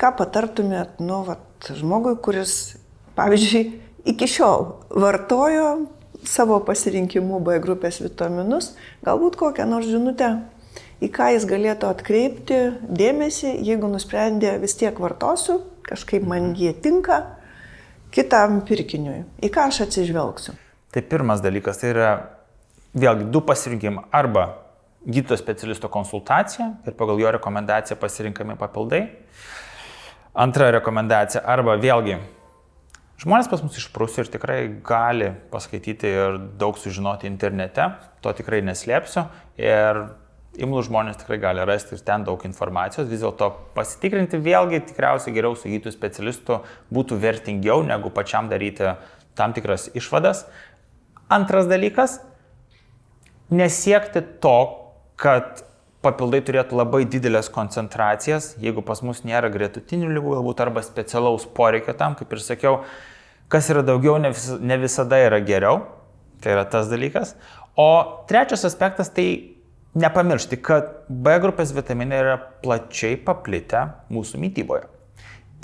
ką patartumėt, žmogui, kuris, pavyzdžiui, iki šiol vartojo savo pasirinkimų B grupės vitaminus, galbūt kokią nors žinutę, į ką jis galėtų atkreipti dėmesį, jeigu nusprendė vis tiek vartosiu, kažkaip man jie tinka, kitam pirkiniui. Į ką aš atsižvelgsiu? Tai pirmas dalykas, tai yra vėlgi 2 pasirinkimai. Arba gydytojo specialisto konsultacija ir pagal jo rekomendaciją pasirinkami papildai. Antra rekomendacija, arba vėlgi žmonės pas mus išprusė ir tikrai gali paskaityti ir daug sužinoti internete, to tikrai neslėpsiu. Ir imlų žmonės tikrai gali rasti ir ten daug informacijos, vis dėlto pasitikrinti vėlgi tikriausiai geriau su gydytoju specialistu būtų vertingiau negu pačiam daryti tam tikras išvadas. Antras dalykas, nesiekti to, kad papildai turėtų labai didelės koncentracijas, jeigu pas mus nėra gretutinių ligų, galbūt arba specialaus poreikio tam, kaip ir sakiau, kas yra daugiau, ne visada yra geriau, tai yra tas dalykas. O trečias aspektas, tai nepamiršti, kad B grupės vitaminai yra plačiai paplitę mūsų mityboje.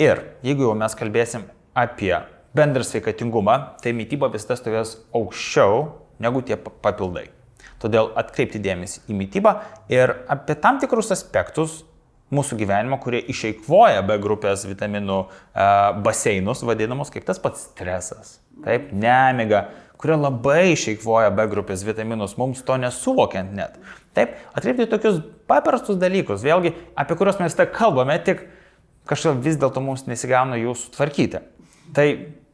Ir jeigu jau mes kalbėsim apie bendrą sveikatingumą, tai mityba visada stovės aukščiau negu tie papildai. Todėl atkreipti dėmesį į mitybą ir apie tam tikrus aspektus mūsų gyvenimo, kurie išeikvoja B grupės vitaminų baseinus, vadinamus kaip tas pats stresas, taip, nemiga, kurie labai išeikvoja B grupės vitaminus, mums to nesuvokiant net. Taip, atkreipti tokius paprastus dalykus, vėlgi, apie kuriuos mes tai kalbame, tik kažkaip vis dėlto mums nesigauna jų sutvarkyti. Tai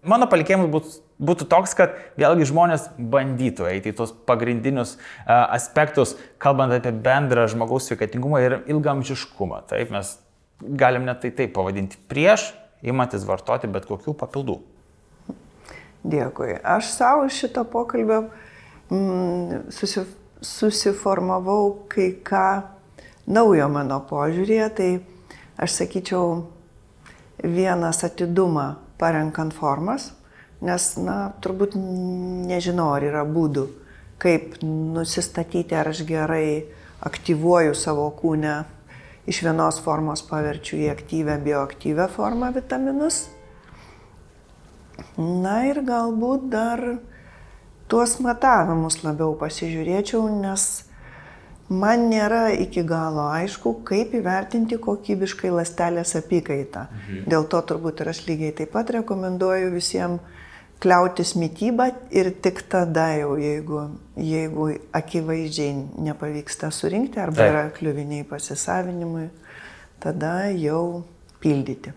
mano palinkėjimas būtų toks, kad vėlgi žmonės bandytų eiti į tos pagrindinius aspektus, kalbant apie bendrą žmogaus sveikatingumą ir ilgaamžiškumą. Taip, mes galim net tai pavadinti prieš imantis vartoti bet kokių papildų. Dėkui. Aš savo šito pokalbio susiformavau kai ką naujo mano požiūrėje, tai aš sakyčiau vienas atidumą parenkant formas, nes, turbūt nežinau, ar yra būdų, kaip nusistatyti, ar aš gerai aktyvuoju savo kūne, iš vienos formos paverčiu į aktyvę, bioaktyvę formą vitaminus. Ir galbūt dar tuos matavimus labiau pasižiūrėčiau, nes man nėra iki galo aišku, kaip įvertinti kokybiškai ląstelės apykaitą. Dėl to turbūt ir aš lygiai taip pat rekomenduoju visiems kliautis mitybą ir tik tada jau, jeigu akivaizdžiai nepavyksta surinkti arba yra kliuviniai pasisavinimui, tada jau pildyti.